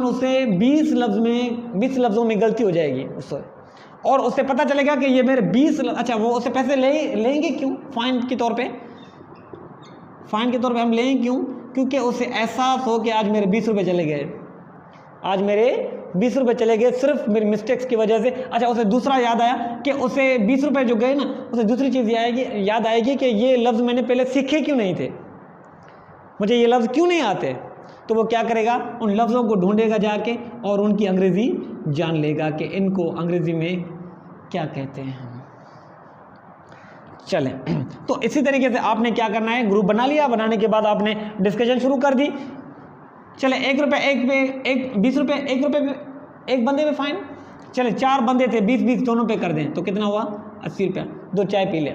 उसे 20 लफ्ज़ों में गलती हो जाएगी उससे, और उससे पता चलेगा कि ये मेरे 20 अच्छा, वो उससे पैसे लेंगे क्यों? फाइन के तौर पे हम लें क्यों? क्योंकि उसे एहसास हो कि आज मेरे 20 रुपये चले गए, आज मेरे 20 रुपये चले गए सिर्फ मेरी मिस्टेक्स की वजह से। अच्छा, उसे दूसरा याद आया कि उसे 20 रुपये जो गए ना, उसे दूसरी चीज़ याद आएगी कि ये लफ्ज़ मैंने पहले सीखे क्यों नहीं थे, मुझे ये लफ्ज़ क्यों नहीं आते। तो वो क्या करेगा, उन लफ्ज़ों को ढूंढेगा जाके और उनकी अंग्रेज़ी जान लेगा कि इनको अंग्रेज़ी में क्या कहते हैं। चलें, तो इसी तरीके से आपने क्या करना है, ग्रुप बना लिया, बनाने के बाद आपने डिस्कशन शुरू कर दी। चले 1 रुपये 20 रुपये 1 रुपये पे एक बंदे पे फाइन। चले 4 बंदे थे, 20-20 दोनों पे कर दें तो कितना हुआ, 80 रुपया। 2 चाय पी ले,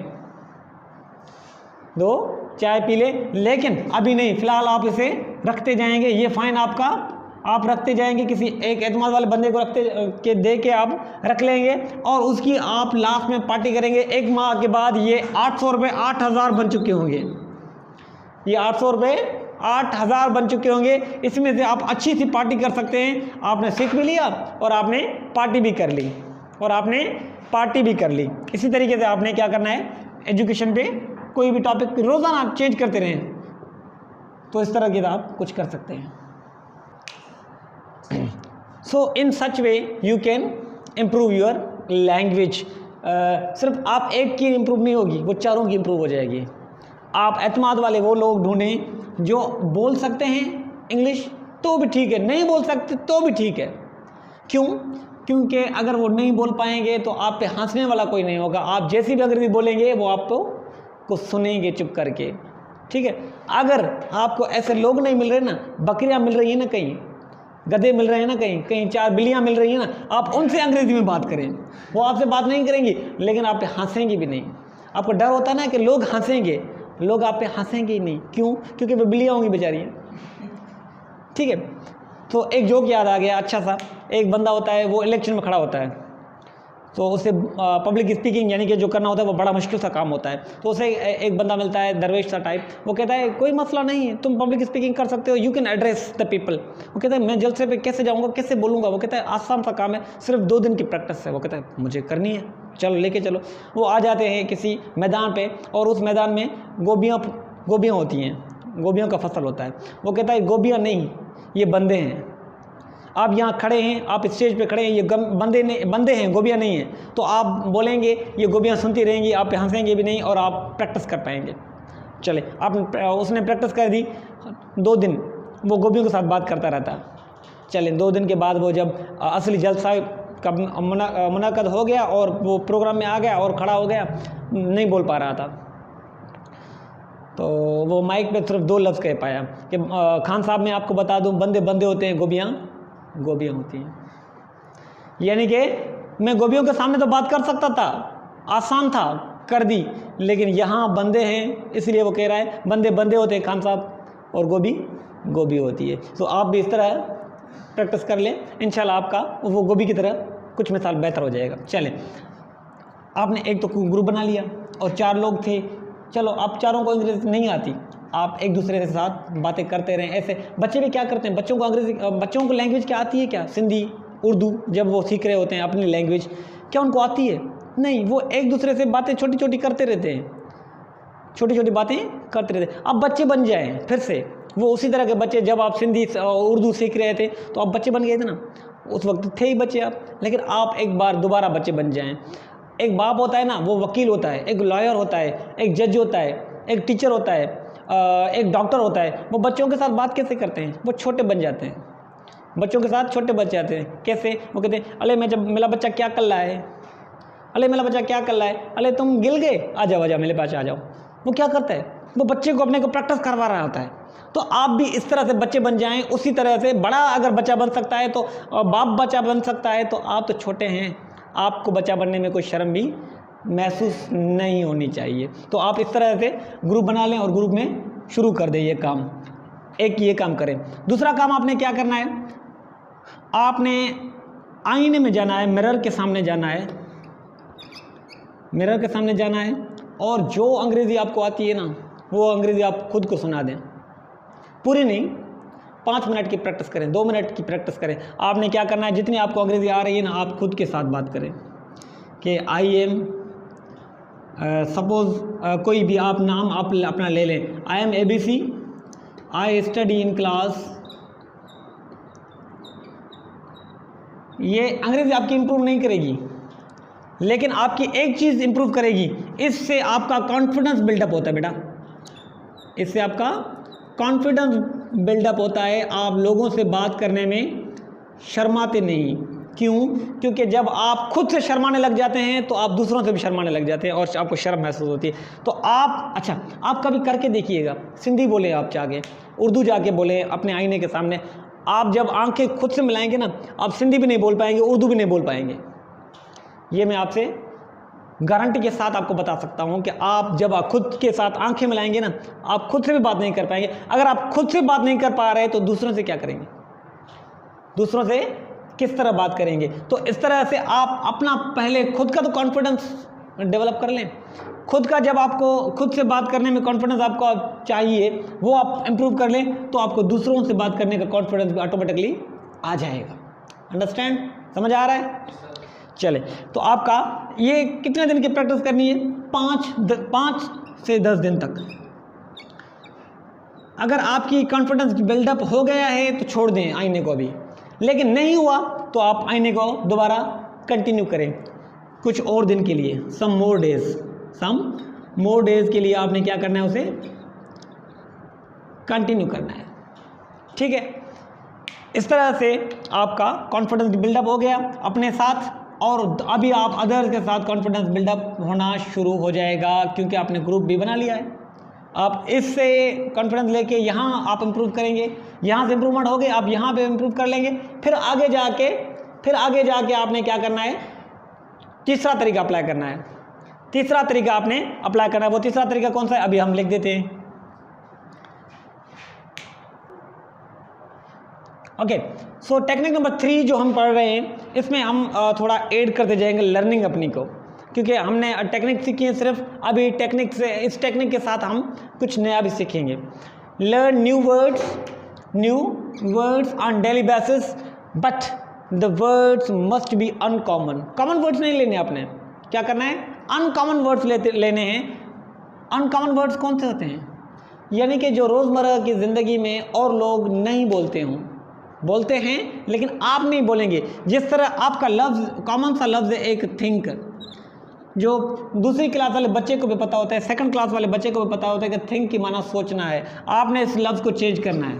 2 चाय पी ले, लेकिन अभी नहीं, फिलहाल आप इसे रखते जाएंगे, ये फाइन आपका आप रखते जाएंगे, किसी एक एतमाद वाले बंदे को दे के आप रख लेंगे, और उसकी आप लास्ट में पार्टी करेंगे। 1 माह के बाद ये 800 रुपये 8000 बन चुके होंगे, ये 800 रुपये 8000 बन चुके होंगे। इसमें से आप अच्छी सी पार्टी कर सकते हैं। आपने सीख भी लिया और आपने पार्टी भी कर ली, इसी तरीके से आपने क्या करना है, एजुकेशन पे कोई भी टॉपिक रोज़ाना चेंज करते रहें, तो इस तरह के आप कुछ कर सकते हैं। So in such way you can improve your language. सिर्फ आप एक की इम्प्रूव नहीं होगी, वो चारों की इम्प्रूव हो जाएगी। आप एतमाद वाले वो लोग ढूंढें जो बोल सकते हैं इंग्लिश तो भी ठीक है, नहीं बोल सकते तो भी ठीक है। क्यों? क्योंकि अगर वो नहीं बोल पाएंगे तो आप पे हंसने वाला कोई नहीं होगा। आप जैसी भी अंग्रेजी बोलेंगे वो आपको सुनेंगे चुप करके, ठीक है। अगर आपको ऐसे लोग नहीं मिल रहे ना, बकरियां मिल रही हैं ना कहीं, गधे मिल रहे हैं ना कहीं 4 बिल्लियां मिल रही हैं ना, आप उनसे अंग्रेजी में बात करें, वो आपसे बात नहीं करेंगी लेकिन आप पे हंसेंगे भी नहीं। आपको डर होता है ना कि लोग हंसेंगे, लोग आप पे हंसेंगे ही नहीं। क्यों? क्योंकि वो बिल्लियां होंगी बेचारियाँ, ठीक है। तो एक जोक याद आ गया अच्छा सा। एक बंदा होता है, वो इलेक्शन में खड़ा होता है, तो उसे पब्लिक स्पीकिंग यानी कि जो करना होता है वो बड़ा मुश्किल सा काम होता है। तो उसे एक बंदा मिलता है दरवेश सा टाइप, वो कहता है कोई मसला नहीं है, तुम पब्लिक स्पीकिंग कर सकते हो, you can address the people. वो कहता है मैं जलसे पे कैसे जाऊँगा, कैसे बोलूँगा? वो कहता है आसान सा काम है, सिर्फ 2 दिन की प्रैक्टिस है। वो कहता है मुझे करनी है, चलो लेके चलो। वो आ जाते हैं किसी मैदान पे, और उस मैदान में गोभियाँ होती हैं, गोभियों का फसल होता है। वो कहता है गोभियाँ नहीं, ये बंदे हैं। आप यहाँ खड़े हैं, आप स्टेज पे खड़े हैं, ये बंदे हैं, गोभियाँ नहीं हैं। तो आप बोलेंगे, ये गोभियाँ सुनती रहेंगी, आप पे हंसेंगे भी नहीं और आप प्रैक्टिस कर पाएंगे। चले, उसने प्रैक्टिस कर दी 2 दिन, वो गोभियों के साथ बात करता रहता। चले 2 दिन के बाद वो जब असली जलसा का मुनाकद हो गया और वो प्रोग्राम में आ गया और खड़ा हो गया, नहीं बोल पा रहा था, तो वो माइक पे सिर्फ 2 लफ्ज़ कह पाया कि खान साहब मैं आपको बता दूं, बंदे होते हैं, गोभियाँ होती हैं। यानी कि मैं गोभियों के सामने तो बात कर सकता था, आसान था, कर दी, लेकिन यहाँ बंदे हैं इसलिए वो कह रहा है बंदे होते हैं खान साहब, और गोभी होती है। तो आप भी इस तरह प्रैक्टिस कर लें, इंशाल्लाह आपका वो गोभी की तरह कुछ मिसाल बेहतर हो जाएगा। चलें, आपने एक तो ग्रुप बना लिया और 4 लोग थे। चलो, आप चारों को अंग्रेजी नहीं आती, आप एक दूसरे के साथ बातें करते रहें। ऐसे बच्चे भी क्या करते हैं, बच्चों को लैंग्वेज क्या आती है, क्या सिंधी उर्दू जब वो सीख रहे होते हैं अपनी लैंग्वेज, क्या उनको आती है? नहीं, वो एक दूसरे से बातें छोटी छोटी करते रहते हैं, छोटी बातें करते रहते हैं। अब बच्चे बन जाएँ फिर से, वो उसी तरह के बच्चे, जब आप सिंधी उर्दू सीख रहे थे तो आप बच्चे बन गए थे ना, उस वक्त थे ही बच्चे आप, लेकिन आप एक बार दोबारा बच्चे बन जाएँ। एक बाप होता है ना, वो वकील होता है, एक लॉयर होता है, एक जज होता है, एक टीचर होता है, एक डॉक्टर होता है। वो बच्चों के साथ बात कैसे करते हैं? वो छोटे बन जाते हैं, बच्चों के साथ छोटे बच जाते हैं। कैसे? वो कहते हैं अले मेरा बच्चा क्या कर रहा है, अले मेरा बच्चा क्या कर रहा है, अले तुम गिल गए, आ जाओ मेरे पास आ जाओ। वो क्या करता है? वो बच्चे को अपने को प्रैक्टिस करवा रहा होता है। तो आप भी इस तरह से बच्चे बन जाएं, उसी तरह से बड़ा अगर बच्चा बन सकता है तो बाप बच्चा बन सकता है, तो आप तो छोटे हैं, आपको बच्चा बनने में कोई शर्म भी महसूस नहीं होनी चाहिए। तो आप इस तरह से ग्रुप बना लें और ग्रुप में शुरू कर दें ये काम। एक ये काम करें। दूसरा काम आपने क्या करना है, आपने आईने में जाना है, मिरर के सामने जाना है, मिरर के सामने जाना है, और जो अंग्रेज़ी आपको आती है ना, वो अंग्रेज़ी आप खुद को सुना दें। पूरी नहीं, 5 मिनट की प्रैक्टिस करें, 2 मिनट की प्रैक्टिस करें। आपने क्या करना है, जितनी आपको अंग्रेज़ी आ रही है ना, आप खुद के साथ बात करें कि आई एम, सपोज़ कोई भी आप नाम आप अपना ले लें, I am ABC, I study in class. ये अंग्रेज़ी आपकी इम्प्रूव नहीं करेगी, लेकिन आपकी एक चीज़ इम्प्रूव करेगी, इससे आपका कॉन्फिडेंस बिल्डअप होता है बेटा, इससे आपका कॉन्फिडेंस बिल्डअप होता है। आप लोगों से बात करने में शर्माते नहीं। क्यों? क्योंकि जब आप खुद से शर्माने लग जाते हैं तो आप दूसरों से भी शर्माने लग जाते हैं और आपको शर्म महसूस होती है। तो आप अच्छा, आप कभी करके देखिएगा, सिंधी बोले आप जाके, उर्दू जाके बोले अपने आईने के सामने। आप जब आंखें खुद से मिलाएंगे ना, आप सिंधी भी नहीं बोल पाएंगे, उर्दू भी नहीं बोल पाएंगे। ये मैं आपसे गारंटी के साथ आपको बता सकता हूँ कि आप जब आप खुद के साथ आंखें मिलाएंगे ना, आप खुद से भी बात नहीं कर पाएंगे। अगर आप खुद से बात नहीं कर पा रहे तो दूसरों से क्या करेंगे, दूसरों से किस तरह बात करेंगे? तो इस तरह से आप अपना पहले खुद का तो कॉन्फिडेंस डेवलप कर लें। खुद का जब आपको खुद से बात करने में कॉन्फिडेंस आपको चाहिए, वो आप इम्प्रूव कर लें, तो आपको दूसरों से बात करने का कॉन्फिडेंस भी ऑटोमेटिकली आ जाएगा। अंडरस्टैंड? समझ आ रहा है? चले, तो आपका ये कितने दिन की प्रैक्टिस करनी है? 5 से 10 दिन तक। अगर आपकी कॉन्फिडेंस बिल्डअप हो गया है तो छोड़ दें आईने को अभी, लेकिन नहीं हुआ तो आप आईने को दोबारा कंटिन्यू करें कुछ और दिन के लिए, सम मोर डेज के लिए आपने क्या करना है, उसे कंटिन्यू करना है। ठीक है, इस तरह से आपका कॉन्फिडेंस बिल्डअप हो गया अपने साथ, और अभी आप अदर्स के साथ कॉन्फिडेंस बिल्डअप होना शुरू हो जाएगा, क्योंकि आपने ग्रुप भी बना लिया है। आप इससे कॉन्फिडेंस लेके यहाँ आप इम्प्रूव करेंगे, यहाँ से इम्प्रूवमेंट हो गए, आप यहाँ पे इम्प्रूव कर लेंगे। फिर आगे जाके आपने क्या करना है, तीसरा तरीका अप्लाई करना है। तीसरा तरीका आपने अप्लाई करना है। वो तीसरा तरीका कौन सा है, अभी हम लिख देते हैं। ओके, सो टेक्निक नंबर 3 जो हम पढ़ रहे हैं, इसमें हम थोड़ा ऐड करते जाएंगे लर्निंग अपनी को, क्योंकि हमने टेक्निक सीखी है सिर्फ, अभी टेक्निक से, इस टेक्निक के साथ हम कुछ नया भी सीखेंगे। Learn new words on daily basis, but the words must be uncommon. Common words नहीं लेने, आपने क्या करना है, अनकॉमन वर्ड्स लेने हैं। अनकॉमन वर्ड्स कौन से होते हैं? यानी कि जो रोज़मर्रा की ज़िंदगी में और लोग नहीं बोलते हों, बोलते हैं लेकिन आप नहीं बोलेंगे। जिस तरह आपका लफ्ज़, कॉमन सा लफ्ज़ है एक थिंक, जो दूसरी क्लास वाले बच्चे को भी पता होता है, सेकंड क्लास वाले बच्चे को भी पता होता है कि थिंक की माना सोचना है। आपने इस लफ्ज़ को चेंज करना है।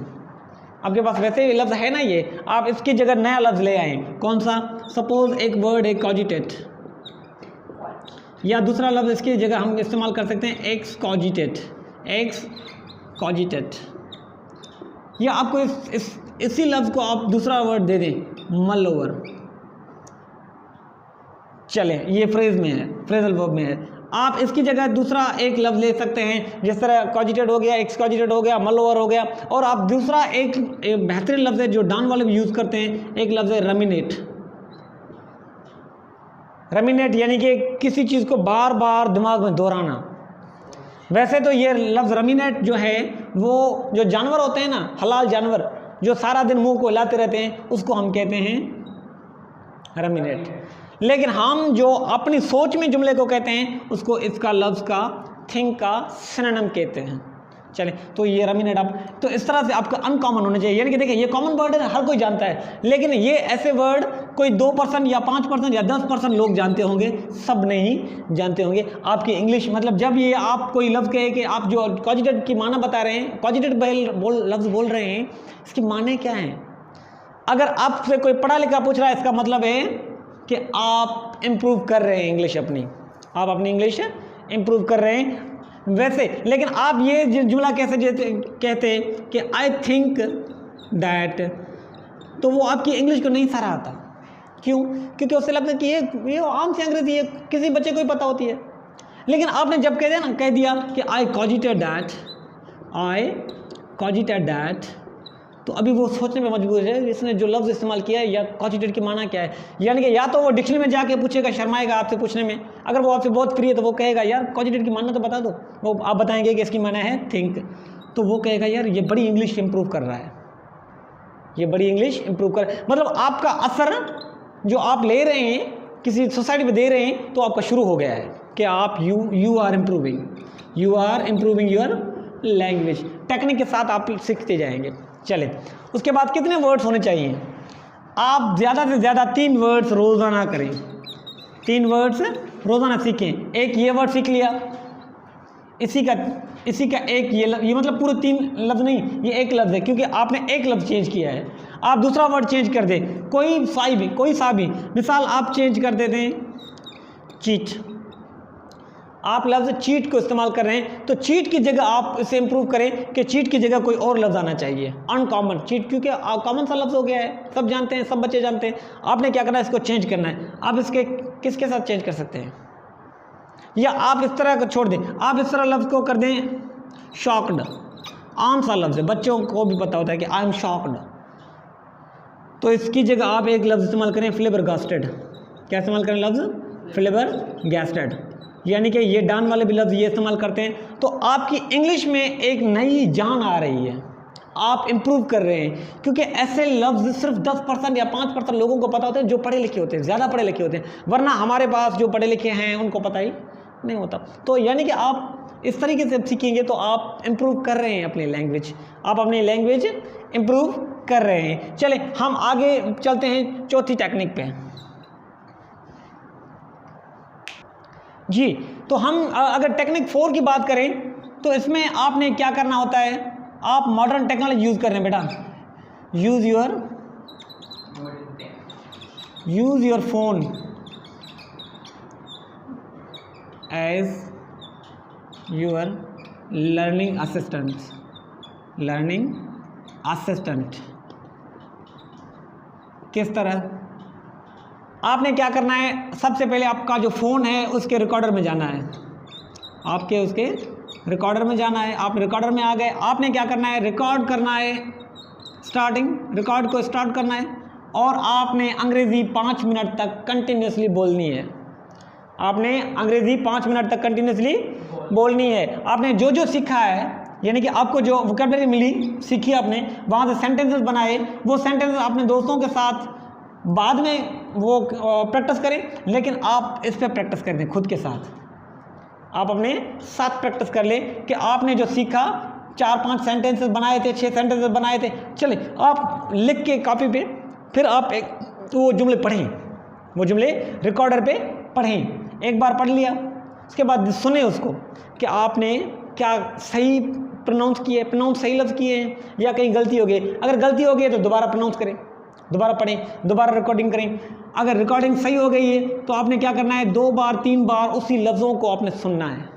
आपके पास वैसे ही लफ्ज़ है ना ये, आप इसकी जगह नया लफ्ज़ ले आए। कौन सा? सपोज़ एक वर्ड है कॉजिटेट, या दूसरा लफ्ज़ इसकी जगह हम इस्तेमाल कर सकते हैं एक्स कॉजिटेट, या आपको इसी लफ्ज़ को आप दूसरा वर्ड दे दें, मल ओवर। चलें, ये फ्रेज में है, फ्रेजल वर्ब में है। आप इसकी जगह दूसरा एक लफ्ज़ ले सकते हैं, जिस तरह कॉजिटेट हो गया, एक्स कॉजिटेट हो गया, मल ओवर हो गया। और आप दूसरा एक बेहतरीन लफ्ज़ है जो डाउन वाले भी यूज़ करते हैं, एक लफ्ज़ है रमिनेट। रमिनेट यानी कि किसी चीज़ को बार बार दिमाग में दोहराना। वैसे तो ये लफ्ज़ रमिनेट जो है, वो जो जानवर होते हैं ना, हलाल जानवर जो सारा दिन मुंह को हिलाते रहते हैं, उसको हम कहते हैं रमिनेट। लेकिन हम जो अपनी सोच में जुमले को कहते हैं, उसको इसका लफ्ज़ का थिंक का सिनोनिम कहते हैं। चलें, तो ये रमिनेट आप, तो इस तरह से आपका अनकॉमन होना चाहिए। यानी कि देखिए, ये कॉमन वर्ड है, हर कोई जानता है, लेकिन ये ऐसे वर्ड कोई 2% या 5% या 10% लोग जानते होंगे, सब नहीं जानते होंगे। आपकी इंग्लिश मतलब जब ये आप कोई लफ्ज़ कहे कि आप जो कॉजिटेट की माना बता रहे हैं, कॉजिटेट लफ्ज़ बोल रहे हैं, इसकी माने क्या हैं? अगर आपसे कोई पढ़ा लिखा पूछ रहा है, इसका मतलब है कि आप इम्प्रूव कर रहे हैं इंग्लिश अपनी, आप अपनी इंग्लिश इम्प्रूव कर रहे हैं। वैसे लेकिन आप ये जुमला कैसे कहते हैं कि आई थिंक दैट, तो वो आपकी इंग्लिश को नहीं सराहता। क्यों? क्योंकि उससे लगता है कि ये आम सी अंग्रेजी है, किसी बच्चे को ही पता होती है। लेकिन आपने जब कह दिया कि आई कॉजिटेड दैट, तो अभी वो सोचने में मजबूर है, इसने जो लफ्ज़ इस्तेमाल किया है या कॉजिटेड की माना क्या है। यानी कि या तो वो डिक्शनरी में जाके पूछेगा, शर्माएगा आपसे पूछने में। अगर वो आपसे बहुत फ्री है तो वो कहेगा यार कॉजिटेड की माना तो बता दो, वो आप बताएंगे कि इसकी माना है थिंक, तो वो कहेगा यार ये बड़ी इंग्लिश इंप्रूव कर रहा है। ये बड़ी इंग्लिश इंप्रूव कर, मतलब आपका असर जो आप ले रहे हैं किसी सोसाइटी में दे रहे हैं तो आपका शुरू हो गया है कि आप you are improving your language. Technique के साथ आप सीखते जाएंगे। चले, उसके बाद कितने वर्ड्स होने चाहिए? आप ज़्यादा से ज़्यादा 3 वर्ड्स रोज़ाना करें, 3 वर्ड्स रोज़ाना सीखें। एक ये वर्ड सीख लिया, इसी का एक ये मतलब पूरे 3 लफ्ज़ नहीं, ये एक लफ्ज़ है क्योंकि आपने एक लफ्ज़ चेंज किया है। आप दूसरा वर्ड चेंज कर दें, कोई सा भी, मिसाल आप चेंज कर देते हैं चीट, आप लफ्ज़ चीट को इस्तेमाल कर रहे हैं तो चीट की जगह आप इसे इंप्रूव करें कि चीट की जगह कोई और लफ्ज़ आना चाहिए, अनकॉमन। चीट क्योंकि कॉमन सा लफ्ज़ हो गया है, सब जानते हैं, सब बच्चे जानते हैं। आपने क्या करना है, इसको चेंज करना है। आप इसके किसके साथ चेंज कर सकते हैं, या आप इस तरह को छोड़ दें, आप इस तरह लफ्ज़ को कर दें शॉक्ड, आम सा लफ्ज़ है, बच्चों को भी पता होता है कि आई एम शॉक्ड। तो इसकी जगह आप एक लफ्ज़ इस्तेमाल करें फ्लेबरगास्टेड। क्या इस्तेमाल करें लफ्ज़? फ्लेबरगास्टेड। यानी कि ये डान वाले भी लफ्ज़ ये इस्तेमाल करते हैं तो आपकी इंग्लिश में एक नई जान आ रही है, आप इम्प्रूव कर रहे हैं। क्योंकि ऐसे लफ्ज़ सिर्फ 10% या 5% लोगों को पता होते हैं जो पढ़े लिखे होते हैं, ज़्यादा पढ़े लिखे होते हैं, वरना हमारे पास जो पढ़े लिखे हैं उनको पता ही नहीं होता। तो यानी कि आप इस तरीके से सीखेंगे तो आप इम्प्रूव कर रहे हैं अपनी लैंग्वेज, आप अपनी लैंग्वेज इम्प्रूव कर रहे हैं। चले हम आगे चलते हैं चौथी टेक्निक पे जी। तो हम अगर टेक्निक 4 की बात करें तो इसमें आपने क्या करना होता है, आप मॉडर्न टेक्नोलॉजी यूज़ कर रहे हैं बेटा। Use your phone as your learning assistant. किस तरह? आपने क्या करना है, सबसे पहले आपका जो फ़ोन है उसके रिकॉर्डर में जाना है, आपके उसके रिकॉर्डर में जाना है। आप रिकॉर्डर में आ गए, आपने क्या करना है, रिकॉर्ड करना है, रिकॉर्ड को स्टार्ट करना है और आपने अंग्रेज़ी 5 मिनट तक कंटिन्यूसली बोलनी है। आपने अंग्रेज़ी 5 मिनट तक कंटिन्यूसली बोलनी है। आपने जो जो सीखा है, यानी कि आपको जो वोकैबुलरी मिली, सीखी आपने, वहाँ से सेंटेंसेस बनाए, वो सेंटेंसेस अपने दोस्तों के साथ बाद में वो प्रैक्टिस करें, लेकिन आप इस पर प्रैक्टिस कर दें खुद के साथ। आप अपने साथ प्रैक्टिस कर लें कि आपने जो सीखा, 4-5 सेंटेंसेस बनाए थे, 6 सेंटेंसेस बनाए थे, चले आप लिख के कॉपी पे, फिर आप वो जुमले पढ़ें, वो जुमले रिकॉर्डर पे पढ़ें। एक बार पढ़ लिया, उसके बाद सुने उसको कि आपने क्या सही प्रोनाउंस सही लफ्ज़ किए हैं या कहीं गलती हो गई। अगर गलती हो गई है तो दोबारा प्रोनाउंस करें, दोबारा पढ़ें, दोबारा रिकॉर्डिंग करें। अगर रिकॉर्डिंग सही हो गई है तो आपने क्या करना है, 2 बार 3 बार उसी लफ्ज़ों को आपने सुनना है,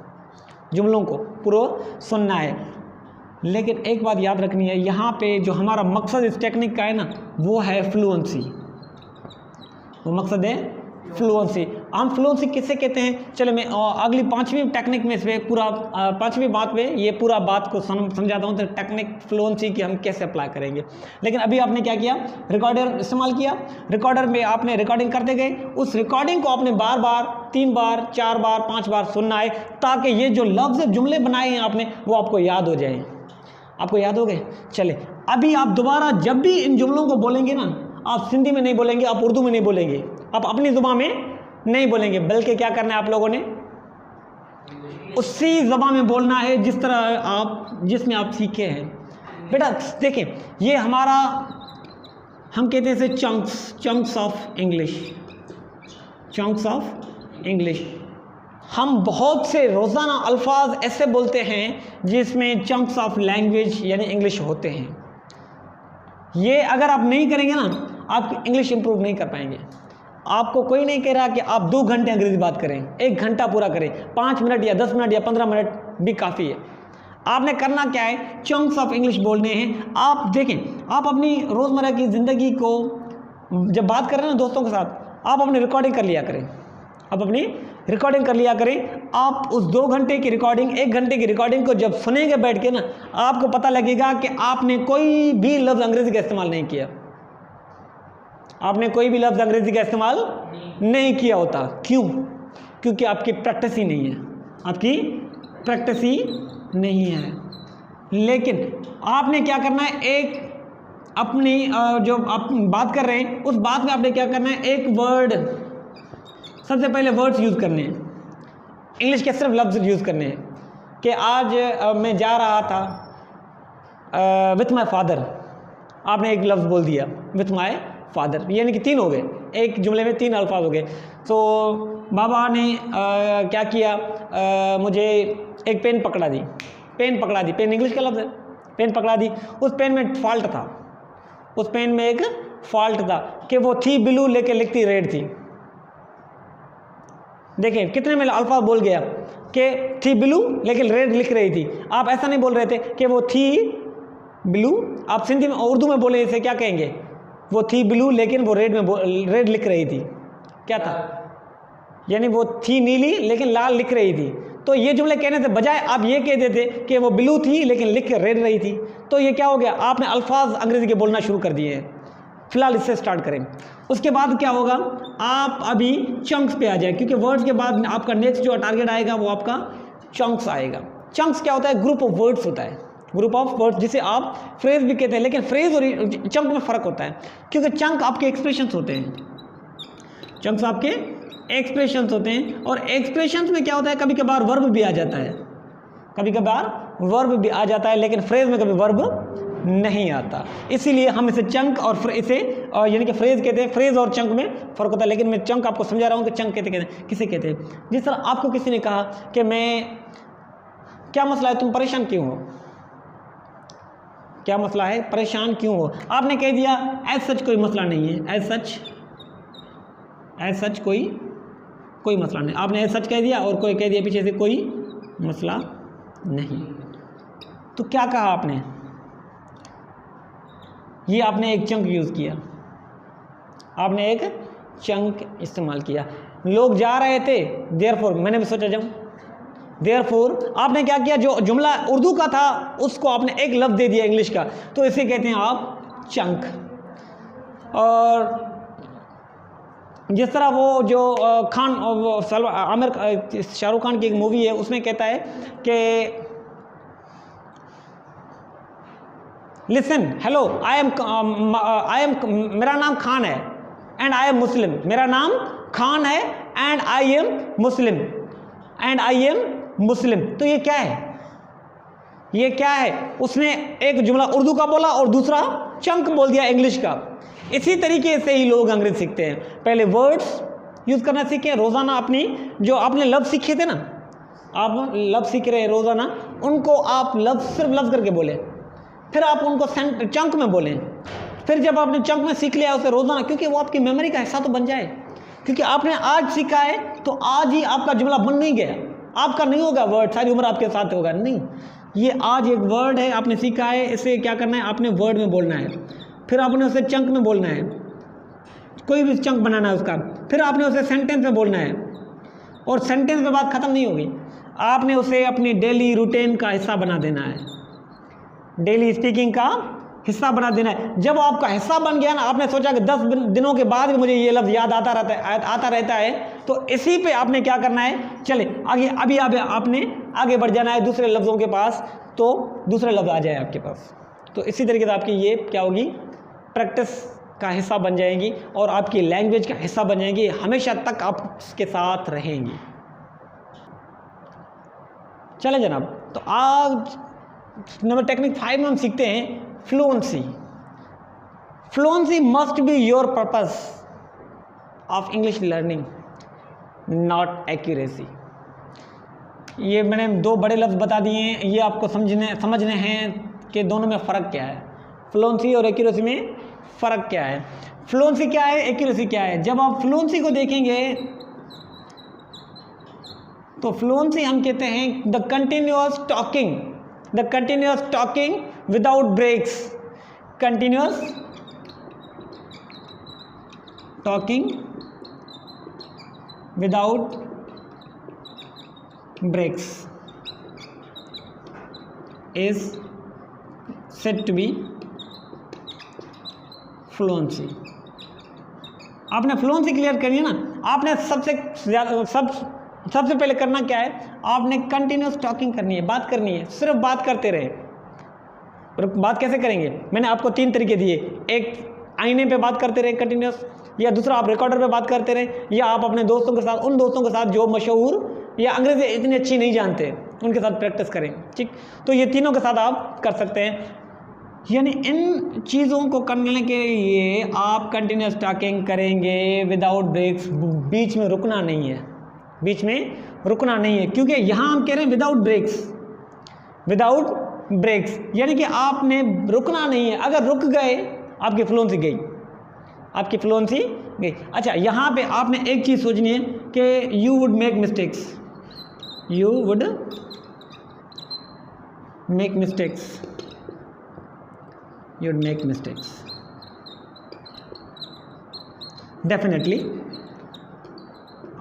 जुमलों को पूरा सुनना है। लेकिन एक बात याद रखनी है, यहाँ पे जो हमारा मकसद इस टेक्निक का है ना, वो है फ्लुएंसी। वो मकसद है फ्लुएंसी। हम फ्लुएंसी किसे कहते हैं, चलो मैं अगली 5वीं टेक्निक में इसमें पूरा 5वीं बात में ये पूरा बात को समझाता हूँ, तो टेक्निक फ्लुएंसी की हम कैसे अप्लाई करेंगे। लेकिन अभी आपने क्या किया, रिकॉर्डर इस्तेमाल किया, रिकॉर्डर में आपने रिकॉर्डिंग करते गए, उस रिकॉर्डिंग को आपने बार बार 3 बार 4 बार 5 बार सुनना है, ताकि ये जो लफ्ज़ जुमले बनाए हैं आपने वो आपको याद हो जाए। आपको याद हो गए? चले अभी आप दोबारा जब भी इन जुमलों को बोलेंगे ना, आप सिंधी में नहीं बोलेंगे, आप उर्दू में नहीं बोलेंगे, आप अपनी ज़ुबान में नहीं बोलेंगे, बल्कि क्या करना है आप लोगों ने, उसी ज़बान में बोलना है जिसमें आप सीखे हैं। बेटा देखें, ये हमारा, हम कहते हैं इसे चंक्स ऑफ इंग्लिश। हम बहुत से रोज़ाना अल्फाज ऐसे बोलते हैं जिसमें चंक्स ऑफ लैंग्वेज यानी इंग्लिश होते हैं। ये अगर आप नहीं करेंगे ना, आप इंग्लिश इंप्रूव नहीं कर पाएंगे। आपको कोई नहीं कह रहा कि आप 2 घंटे अंग्रेजी बात करें, 1 घंटा पूरा करें, 5 मिनट या 10 मिनट या 15 मिनट भी काफ़ी है। आपने करना क्या है, चंक्स ऑफ इंग्लिश बोलने हैं। आप देखें, आप अपनी रोज़मर्रा की ज़िंदगी को जब बात कर रहे हैं ना दोस्तों के साथ, आप अपनी रिकॉर्डिंग कर लिया करें, आप अपनी रिकॉर्डिंग कर लिया करें। आप उस 2 घंटे की रिकॉर्डिंग, 1 घंटे की रिकॉर्डिंग को जब सुनेंगे बैठ के ना, आपको पता लगेगा कि आपने कोई भी लफ्ज़ अंग्रेज़ी का इस्तेमाल नहीं किया, आपने कोई भी लफ्ज़ अंग्रेज़ी का इस्तेमाल नहीं किया होता। क्यों? क्योंकि आपकी प्रैक्टिस ही नहीं है, आपकी प्रैक्टिस ही नहीं है। लेकिन आपने क्या करना है, अपनी जो आप बात कर रहे हैं उस बात में आपने क्या करना है, एक वर्ड, सबसे पहले वर्ड्स यूज़ करने हैं, इंग्लिश के सिर्फ लफ्ज़ यूज़ करने हैं कि आज मैं जा रहा था विथ माई फादर, आपने एक लफ्ज़ बोल दिया विथ माई फादर, यानी कि 3 हो गए, एक जुमले में 3 अल्फाज हो गए। तो बाबा ने क्या किया, मुझे एक पेन पकड़ा दी, पेन इंग्लिश का लफ्ज़ है, पेन पकड़ा दी, उस पेन में फॉल्ट था, उस पेन में एक फॉल्ट था कि वो थी ब्लू लेके लिखती रेड थी। देखिए कितने में अल्फाज बोल गया कि थी ब्लू लेकिन रेड लिख रही थी। आप ऐसा नहीं बोल रहे थे कि वो थी ब्लू, आप सिंधी में उर्दू में बोले इसे क्या कहेंगे, वो थी ब्लू लेकिन वो रेड लिख रही थी, क्या था, यानी वो थी नीली लेकिन लाल लिख रही थी। तो ये जुमले कहने से बजाय आप ये कह देते कि वो ब्लू थी लेकिन लिख रेड रही थी, तो ये क्या हो गया, आपने अल्फाज अंग्रेजी के बोलना शुरू कर दिए हैं। फिलहाल इससे स्टार्ट करें, उसके बाद क्या होगा, आप अभी चंक्स पे आ जाए, क्योंकि वर्ड्स के बाद आपका नेक्स्ट जो टारगेट आएगा वो आपका चंक्स आएगा। चंक्स क्या होता है, ग्रुप ऑफ वर्ड्स होता है, ग्रुप ऑफ वर्ड्स, जिसे आप फ्रेज भी कहते हैं, लेकिन फ्रेज और चंक में फ़र्क होता है, क्योंकि चंक आपके एक्सप्रेशंस होते हैं, चंक्स आपके एक्सप्रेशंस होते हैं, और एक्सप्रेशंस में क्या होता है, कभी कभार वर्ब भी आ जाता है, कभी कभार वर्ब भी आ जाता है, लेकिन फ्रेज में कभी वर्ब नहीं आता, इसीलिए हम इसे चंक और इसे यानी कि फ्रेज कहते हैं। फ्रेज और चंक में फ़र्क होता है, लेकिन मैं चंक आपको समझा रहा हूँ कि चंक कहते हैं किसे कहते हैं। जिस तरह आपको किसी ने कहा कि मैं, क्या मसला है, तुम परेशान क्यों हो, क्या मसला है, परेशान क्यों हो, आपने कह दिया एज सच कोई मसला नहीं है, एज सच कोई मसला नहीं, आपने एज सच कह दिया और कोई कह दिया पीछे से कोई मसला नहीं, तो क्या कहा आपने, ये आपने एक चंक यूज़ किया, आपने एक चंक इस्तेमाल किया। लोग जा रहे थे, देयरफॉर मैंने भी सोचा जाऊँ, देयरफॉर आपने क्या किया, जो जुमला उर्दू का था उसको आपने एक लफ्ज़ दे दिया इंग्लिश का, तो इसे कहते हैं आप चंक। और जिस तरह वो जो खान, आमिर शाहरुख खान की एक मूवी है, उसमें कहता है कि लिसन हेलो आई एम मेरा नाम खान है एंड आई एम मुस्लिम, मेरा नाम खान है एंड आई एम मुस्लिम, तो ये क्या है, ये क्या है, उसने एक जुमला उर्दू का बोला और दूसरा चंक बोल दिया इंग्लिश का। इसी तरीके से ही लोग अंग्रेजी सीखते हैं, पहले वर्ड्स यूज़ करना सीखें रोज़ाना, अपनी जो आपने लफ्ज़ सीखे थे ना, आप लफ्ज़ सीख रहे हैं रोज़ाना, उनको आप सिर्फ लफ्ज़ करके बोलें, फिर आप उनको चंक में बोलें, फिर जब आपने चंक में सीख लिया उसे रोज़ाना, क्योंकि वो आपकी मेमोरी का हिस्सा तो बन जाए, क्योंकि आपने आज सीखा है तो आज ही आपका जुमला बन नहीं गया, आपका नहीं होगा वर्ड सारी उम्र आपके साथ होगा, नहीं, ये आज एक वर्ड है आपने सीखा है, इसे क्या करना है, आपने वर्ड में बोलना है, फिर आपने उसे चंक में बोलना है, कोई भी चंक बनाना है उसका, फिर आपने उसे सेंटेंस में बोलना है, और सेंटेंस में बात ख़त्म नहीं होगी, आपने उसे अपनी डेली रूटीन का हिस्सा बना देना है, डेली स्पीकिंग का हिस्सा बना देना है। जब आपका हिस्सा बन गया ना, आपने सोचा कि 10 दिनों के बाद भी मुझे ये लफ्ज़ याद आता रहता है, तो इसी पे आपने क्या करना है, चले आगे, अभी आपने आगे बढ़ जाना है दूसरे लफ्ज़ों के पास, तो दूसरे लफ्ज़ आ जाए आपके पास। तो इसी तरीके से आपकी ये क्या होगी, प्रैक्टिस का हिस्सा बन जाएंगी और आपकी लैंग्वेज का हिस्सा बन जाएंगी, हमेशा तक आप उसके साथ रहेंगी। चले जनाब, तो आज नंबर टेक्निक 5 में हम सीखते हैं fluency. Fluency must be your purpose of English learning, not accuracy. ये मैंने 2 बड़े लफ्ज़ बता दिए हैं, ये आपको समझने हैं कि दोनों में फ़र्क क्या है, फ्लुएंसी और एक्यूरेसी में फ़र्क क्या है। फ्लुएंसी क्या है, एक्यूरेसी क्या है। जब आप फ्लुएंसी को देखेंगे तो फ्लुएंसी हम कहते हैं the continuous talking without breaks, continuous talking without breaks is said to be fluency. आपने फ्लुएंसी क्लियर करनी है ना, आपने सबसे पहले करना क्या है, आपने कंटिन्यूस टॉकिंग करनी है, बात करनी है, सिर्फ बात करते रहे, बात कैसे करेंगे? मैंने आपको 3 तरीके दिए, एक आईने पे बात करते रहे कंटिन्यूस, या दूसरा आप रिकॉर्डर पे बात करते रहे, या आप अपने दोस्तों के साथ, उन दोस्तों के साथ जो मशहूर या अंग्रेजी इतनी अच्छी नहीं जानते, उनके साथ प्रैक्टिस करें। ठीक, तो ये तीनों के साथ आप कर सकते हैं। यानी इन चीज़ों को करने के लिए आप कंटिन्यूस टॉकिंग करेंगे विदाउट ब्रेक्स, बीच में रुकना नहीं है, बीच में रुकना नहीं है, क्योंकि यहाँ हम कह रहे हैं विदाउट ब्रेक्स, विदाउट ब्रेक्स, यानी कि आपने रुकना नहीं है। अगर रुक गए आपकी फ्लुएंसी गई, आपकी फ्लुएंसी गई। अच्छा, यहाँ पे आपने एक चीज़ सोचनी है कि you would make mistakes, you would make mistakes, you'd make mistakes definitely,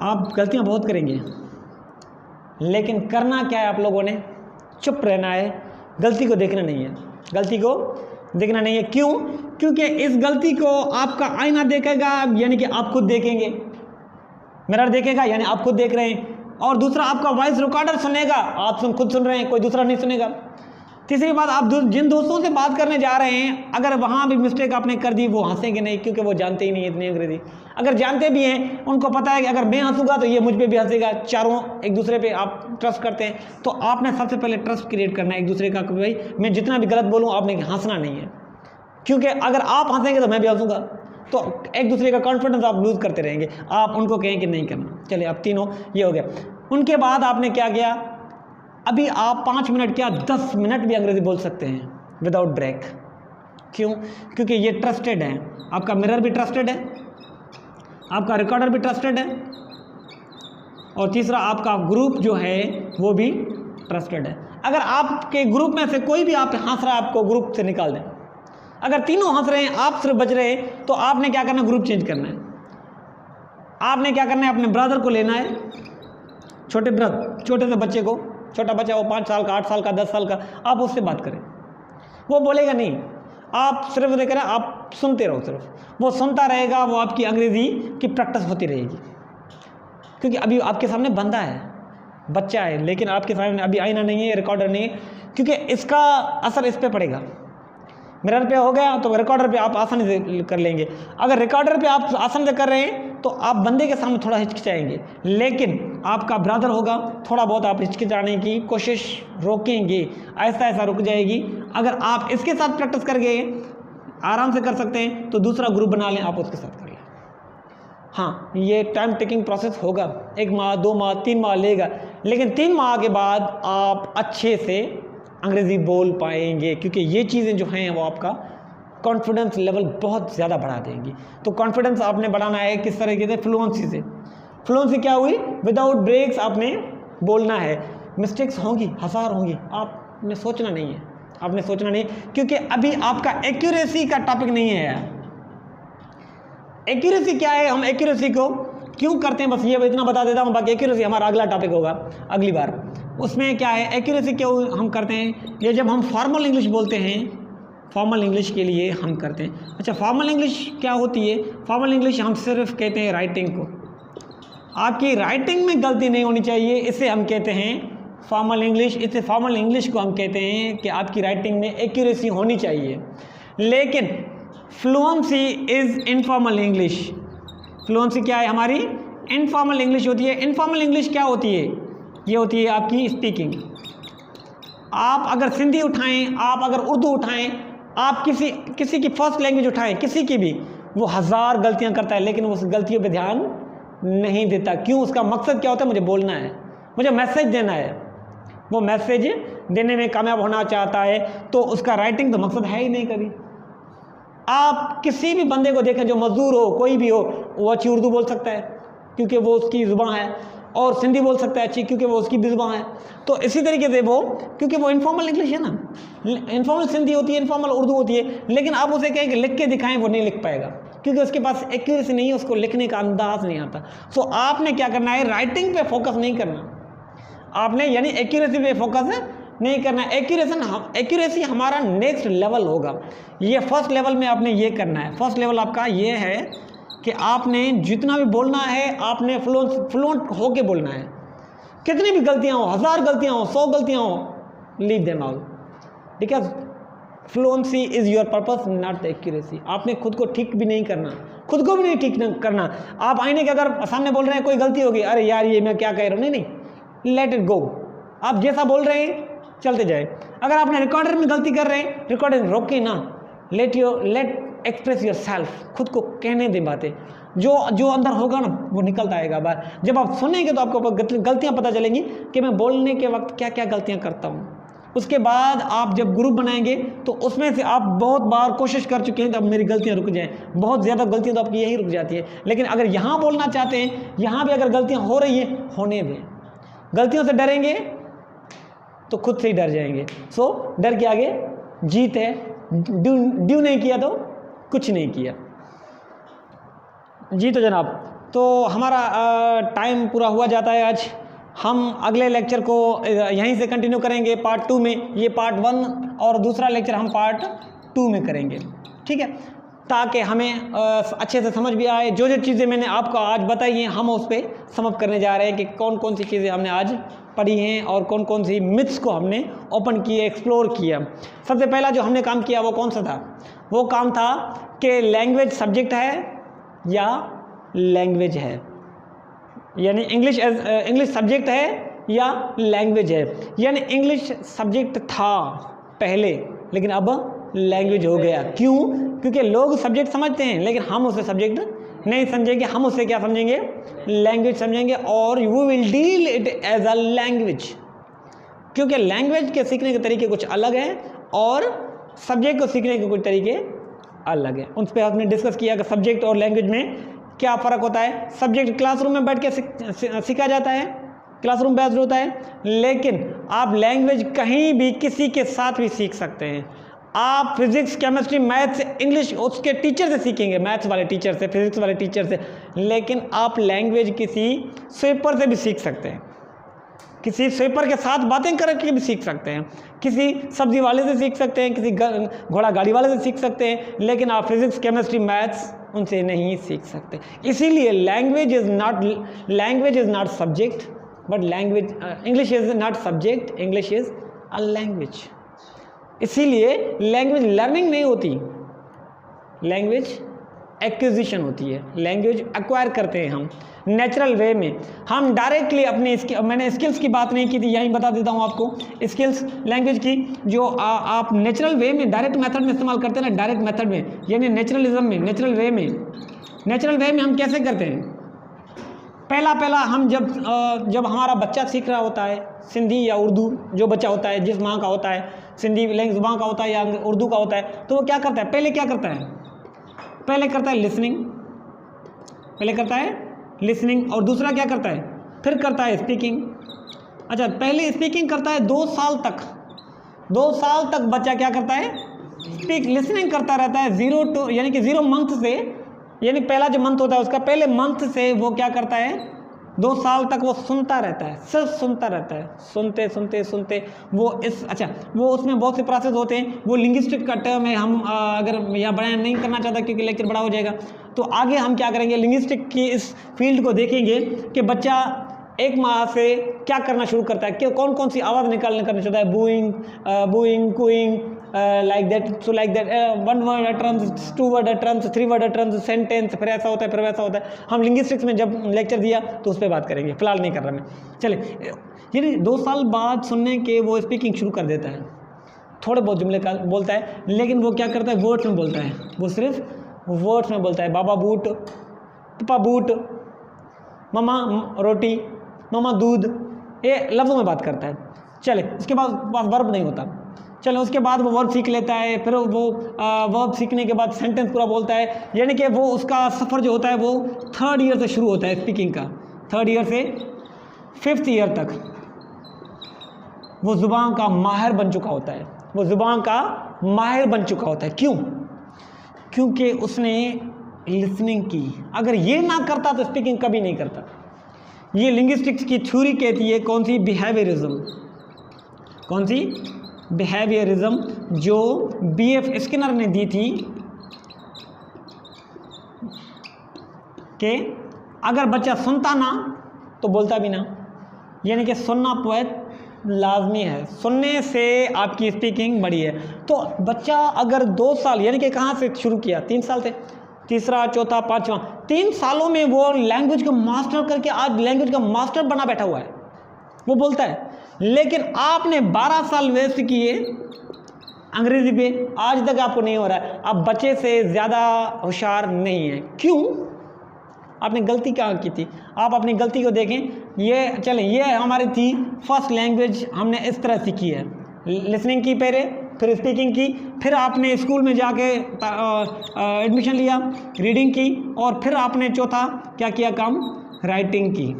आप गलतियां बहुत करेंगे, लेकिन करना क्या है आप लोगों ने? चुप रहना है, गलती को देखना नहीं है, गलती को देखना नहीं है। क्यों? क्योंकि इस गलती को आपका आईना देखेगा, यानी कि आप खुद देखेंगे, मिरर देखेगा यानी आप खुद देख रहे हैं, और दूसरा आपका वॉइस रिकॉर्डर सुनेगा, आप खुद सुन रहे हैं, कोई दूसरा नहीं सुनेगा। तीसरी बात, आप जिन दोस्तों से बात करने जा रहे हैं, अगर वहाँ भी मिस्टेक आपने कर दी, वो हंसेंगे नहीं, क्योंकि वो जानते ही नहीं इतनी अंग्रेजी। अगर जानते भी हैं, उनको पता है कि अगर मैं हंसूंगा तो ये मुझ पे भी हंसेगा, चारों एक दूसरे पे आप ट्रस्ट करते हैं। तो आपने सबसे पहले ट्रस्ट क्रिएट करना है एक दूसरे का, कि भाई मैं जितना भी गलत बोलूँ आपने हंसना नहीं है, क्योंकि अगर आप हंसेंगे तो मैं भी हंसूंगा, तो एक दूसरे का कॉन्फिडेंस आप लूज़ करते रहेंगे। आप उनको कहें कि नहीं करना। चलिए, अब तीनों ये हो गया। उनके बाद आपने क्या किया? अभी आप 5 मिनट क्या 10 मिनट भी अंग्रेजी बोल सकते हैं विदाउट ब्रेक। क्यों? क्योंकि ये ट्रस्टेड है, आपका मिरर भी ट्रस्टेड है, आपका रिकॉर्डर भी ट्रस्टेड है, और तीसरा आपका ग्रुप जो है वो भी ट्रस्टेड है। अगर आपके ग्रुप में से कोई भी आप हंस रहा है, आपको ग्रुप से निकाल दें। अगर तीनों हंस रहे हैं, आप सिर्फ बच रहे हैं, तो आपने क्या करना? ग्रुप चेंज करना है। आपने क्या करना है? अपने ब्रदर को लेना है, छोटे से बच्चे को, छोटा बच्चा वो 5 साल का, 8 साल का, 10 साल का, आप उससे बात करें। वो बोलेगा नहीं, आप सिर्फ देख रहे हैं, आप सुनते रहो, सिर्फ वो सुनता रहेगा, वो आपकी अंग्रेजी की प्रैक्टिस होती रहेगी। क्योंकि अभी आपके सामने बंदा है, बच्चा है, लेकिन आपके सामने अभी आईना नहीं है, रिकॉर्डर नहीं है, क्योंकि इसका असर इस पर पड़ेगा। मिरर पे हो गया तो रिकॉर्डर पे आप आसानी से कर लेंगे। अगर रिकॉर्डर पे आप आसानी से कर रहे हैं तो आप बंदे के सामने थोड़ा हिचकिचाएंगे, लेकिन आपका ब्रदर होगा, थोड़ा बहुत आप हिचकिचाने की कोशिश रोकेंगे, ऐसा ऐसा रुक जाएगी। अगर आप इसके साथ प्रैक्टिस कर गए, आराम से कर सकते हैं, तो दूसरा ग्रुप बना लें, आप उसके साथ कर लें। हाँ, ये टाइम टेकिंग प्रोसेस होगा, 1 माह 2 माह 3 माह लेगा, लेकिन 3 माह के बाद आप अच्छे से अंग्रेज़ी बोल पाएंगे, क्योंकि ये चीज़ें जो हैं वो आपका कॉन्फिडेंस लेवल बहुत ज़्यादा बढ़ा देंगी। तो कॉन्फिडेंस आपने बढ़ाना है किस तरीके से? फ्लुएंसी से। फ्लुएंसी क्या हुई? विदाउट ब्रेक्स आपने बोलना है। मिस्टेक्स होंगी, हज़ार होंगी, आपने सोचना नहीं है, आपने सोचना नहीं, क्योंकि अभी आपका एक्यूरेसी का टॉपिक नहीं है यार। एक्यूरेसी क्या है? हम एक्यूरेसी को क्यों करते हैं, बस ये इतना बता देता हूँ, बाकी एक्यूरेसी हमारा अगला टॉपिक होगा अगली बार। उसमें क्या है, एक्यूरेसी क्यों हम करते हैं? ये जब हम फॉर्मल इंग्लिश बोलते हैं, फॉर्मल इंग्लिश के लिए हम करते हैं। अच्छा, फॉर्मल इंग्लिश क्या होती है? फॉर्मल इंग्लिश हम सिर्फ कहते हैं राइटिंग को, आपकी राइटिंग में गलती नहीं होनी चाहिए, इसे हम कहते हैं फॉर्मल इंग्लिश। इसे फॉर्मल इंग्लिश को हम कहते हैं कि आपकी राइटिंग में एक्यूरेसी होनी चाहिए। लेकिन fluency is informal English. Fluency क्या है हमारी? इनफॉर्मल इंग्लिश होती है। इनफॉर्मल इंग्लिश क्या होती है? ये होती है आपकी स्पीकिंग। आप अगर सिंधी उठाएं, आप अगर उर्दू उठाएं, आप किसी की फर्स्ट लैंग्वेज उठाएं, किसी की भी, वो 1000 गलतियां करता है, लेकिन उस गलतियों पे ध्यान नहीं देता। क्यों? उसका मकसद क्या होता है? मुझे बोलना है, मुझे मैसेज देना है। वो मैसेज देने में कामयाब होना चाहता है, तो उसका राइटिंग तो मकसद है ही नहीं कभी। आप किसी भी बंदे को देखें, जो मजदूर हो, कोई भी हो, वो अच्छी उर्दू बोल सकता है क्योंकि वो उसकी ज़ुबान है, और सिंधी बोल सकता है अच्छी क्योंकि वो उसकी भी ज़ुबान है। तो इसी तरीके से वो, क्योंकि वो इनफॉर्मल इंग्लिश है ना, इनफॉर्मल सिंधी होती है, इनफॉर्मल उर्दू होती है, लेकिन आप उसे कहें कि लिख के दिखाएं, वो नहीं लिख पाएगा, क्योंकि उसके पास एक्यूरेसी नहीं है, उसको लिखने का अंदाज नहीं आता। सो आपने क्या करना है? राइटिंग पे फोकस नहीं करना आपने, यानी एक्यूरेसी पे फोकस नहीं करना। एक्यूरेसी हमारा नेक्स्ट लेवल होगा। ये फर्स्ट लेवल में आपने ये करना है। फर्स्ट लेवल आपका ये है कि आपने जितना भी बोलना है, आपने फ्लुएंट होके बोलना है। कितनी भी गलतियां हो, 1000 गलतियां हो, 100 गलतियां हो, लीव देम आउट, ठीक है। Fluency is your purpose not the accuracy. आपने खुद को ठीक भी नहीं करना, खुद को भी नहीं ठीक करना। आप आईने के अगर सामने बोल रहे हैं कोई गलती होगी, अरे यार ये मैं क्या कह रहा हूँ, नहीं नहीं, लेट इट गो। आप जैसा बोल रहे हैं चलते जाए। अगर आपने रिकॉर्डर में गलती कर रहे हैं, रिकॉर्डर रोके ना, लेट एक्सप्रेस योर सेल्फ, खुद को कहने दें बातें, जो अंदर होगा ना वो निकलता आएगा बाहर। जब आप सुनेंगे तो आपको गलतियाँ पता चलेंगी कि मैं बोलने के वक्त क्या क्या गलतियाँ करता हूँ। उसके बाद आप जब ग्रुप बनाएंगे तो उसमें से आप बहुत बार कोशिश कर चुके हैं तो अब मेरी गलतियाँ रुक जाएं। बहुत ज़्यादा गलतियाँ तो आपकी यही रुक जाती है। लेकिन अगर यहाँ बोलना चाहते हैं, यहाँ भी अगर गलतियाँ हो रही हैं, होने दें। गलतियों से डरेंगे तो खुद से ही डर जाएंगे। सो डर के आगे जीत है। ड्यू नहीं किया तो कुछ नहीं किया। जी तो जनाब, तो हमारा टाइम पूरा हुआ जाता है आज। हम अगले लेक्चर को यहीं से कंटिन्यू करेंगे पार्ट 2 में। ये पार्ट 1 और दूसरा लेक्चर हम पार्ट 2 में करेंगे, ठीक है, ताकि हमें अच्छे से समझ भी आए। जो जो चीज़ें मैंने आपको आज बताई हैं हम उस पर समझ करने जा रहे हैं कि कौन कौन सी चीज़ें हमने आज पढ़ी हैं और कौन कौन सी मिथ्स को हमने ओपन किए, एक्सप्लोर किया। सबसे पहला जो हमने काम किया वो कौन सा था? वो काम था कि लैंग्वेज सब्जेक्ट है या लैंग्वेज है, यानी इंग्लिश सब्जेक्ट है या लैंग्वेज है। यानी इंग्लिश सब्जेक्ट था पहले, लेकिन अब लैंग्वेज हो गया। क्यों? क्योंकि लोग सब्जेक्ट समझते हैं लेकिन हम उसे सब्जेक्ट नहीं समझेंगे। हम उसे क्या समझेंगे? लैंग्वेज समझेंगे, और we will deal it as a language. क्योंकि लैंग्वेज के सीखने के तरीके कुछ अलग हैं और सब्जेक्ट को सीखने के कुछ तरीके अलग हैं। उन पर हमने डिस्कस किया कि सब्जेक्ट और लैंग्वेज में क्या फ़र्क होता है। सब्जेक्ट क्लासरूम में बैठ के सीखा जाता है, क्लासरूम बेस्ड होता है, लेकिन आप लैंग्वेज कहीं भी किसी के साथ भी सीख सकते हैं। आप फिजिक्स, केमिस्ट्री, मैथ्स, इंग्लिश उसके टीचर से सीखेंगे, मैथ्स वाले टीचर से, फिजिक्स वाले टीचर से, लेकिन आप लैंग्वेज किसी स्वीपर से भी सीख सकते हैं, किसी स्वीपर के साथ बातें करके भी सीख सकते हैं, किसी सब्जी वाले से सीख सकते हैं, किसी घोड़ा गाड़ी वाले से सीख सकते हैं, लेकिन आप फिजिक्स, केमिस्ट्री, मैथ्स उनसे नहीं सीख सकते। इसीलिए language is not subject, but language English is not subject, English is a language. इसीलिए लैंग्वेज लर्निंग नहीं होती, लैंग्वेज एक्विजिशन होती है। लैंग्वेज एक्वायर करते हैं हम नेचुरल वे में। हम डायरेक्टली मैंने स्किल्स की बात नहीं की थी, यहीं बता देता हूँ आपको। स्किल्स लैंग्वेज की जो आप नेचुरल वे में, डायरेक्ट मेथड में इस्तेमाल करते हैं ना, डायरेक्ट मेथड में, यानी नेचुरलिज्म में, नेचुरल वे में हम कैसे करते हैं? पहला हम जब हमारा बच्चा सीख रहा होता है सिंधी या उर्दू, जो बच्चा होता है जिस माँ का होता है, सिंधी लैंग्वेज माँ का होता है या उर्दू का होता है, तो वो क्या करता है? पहले करता है लिसनिंग, और दूसरा क्या करता है? फिर करता है स्पीकिंग। अच्छा, पहले स्पीकिंग करता है 2 साल तक बच्चा क्या करता है? लिसनिंग करता रहता है 0 मंथ से, यानी पहला जो मंथ होता है उसका पहले मंथ से वो क्या करता है? 2 साल तक वो सुनता रहता है, सिर्फ सुनता रहता है, सुनते वो वो उसमें बहुत से प्रोसेस होते हैं। वो लिंग्विस्टिक का टर्म है, हम अगर यहाँ बयान नहीं करना चाहता क्योंकि लेक्चर बड़ा हो जाएगा, तो आगे हम क्या करेंगे, लिंग्विस्टिक की इस फील्ड को देखेंगे कि बच्चा 1 माह से क्या करना शुरू करता है, कि कौन कौन सी आवाज़ करना चाहता है, booing, cooing, like that, 1 word utterance, 2 word utterance, 3 word utterance, sentence, फिर ऐसा होता है, फिर वैसा होता है। हम लिंग्विस्टिक्स में जब लेक्चर दिया तो उस पर बात करेंगे, फिलहाल नहीं कर रहा मैं। चले, यानी 2 साल बाद सुनने के वो स्पीकिंग शुरू कर देता है, थोड़े बहुत जुमले का बोलता है, लेकिन वो क्या करता है? वर्ड्स में बोलता है, वो सिर्फ वर्ड्स में बोलता है। बाबा बूट, पापा बूट, मम्मा रोटी, मम्मा दूध, ये लफ्ज़ों में बात करता है। चले, उसके बाद वर्ब नहीं होता। चलो, उसके बाद वो वर्ब सीख लेता है, फिर वो वर्ब सीखने के बाद सेंटेंस पूरा बोलता है, यानी कि वो उसका सफ़र जो होता है वो 3rd ईयर से शुरू होता है स्पीकिंग का। 3rd ईयर से 5th ईयर तक वो ज़ुबान का माहिर बन चुका होता है। क्यों? क्योंकि उसने लिसनिंग की। अगर ये ना करता तो स्पीकिंग कभी नहीं करता। ये लिंग्विस्टिक्स की थ्योरी कहती है, कौन सी? बिहेवियरिज्म, जो B.F. स्किनर ने दी थी, कि अगर बच्चा सुनता ना तो बोलता भी ना, यानी कि सुनना लाजमी है, सुनने से आपकी स्पीकिंग बढ़ी है। तो बच्चा अगर 2 साल यानी कि कहाँ से शुरू किया, 3 साल से, तीसरा चौथा पाँचवा, 3 सालों में वो लैंग्वेज को मास्टर करके आज लैंग्वेज का मास्टर बना बैठा हुआ है, वो बोलता है। लेकिन आपने 12 साल वेस्ट किए अंग्रेज़ी पे, आज तक आपको नहीं हो रहा है। आप बच्चे से ज़्यादा होशियार नहीं है। क्यों? आपने गलती क्या की थी? आप अपनी गलती को देखें। ये चलें, ये हमारी थी फर्स्ट लैंग्वेज, हमने इस तरह सीखी है, लिसनिंग की पहले, फिर स्पीकिंग की, फिर आपने स्कूल में जाके एडमिशन लिया, रीडिंग की, और फिर आपने चौथा क्या किया काम, राइटिंग की।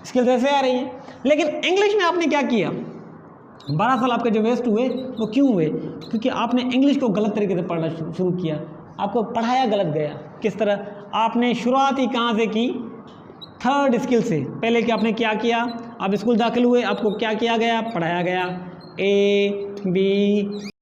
स्किल्स ऐसे आ रही हैं। लेकिन इंग्लिश में आपने क्या किया? 12 साल आपके जो वेस्ट हुए वो क्यों हुए? क्योंकि आपने इंग्लिश को गलत तरीके से पढ़ना शुरू किया, आपको पढ़ाया गलत गया। किस तरह? आपने शुरुआत ही कहाँ से की? थर्ड स्किल से। पहले कि आपने क्या किया, आप स्कूल दाखिल हुए, आपको क्या किया गया, पढ़ाया गया, A B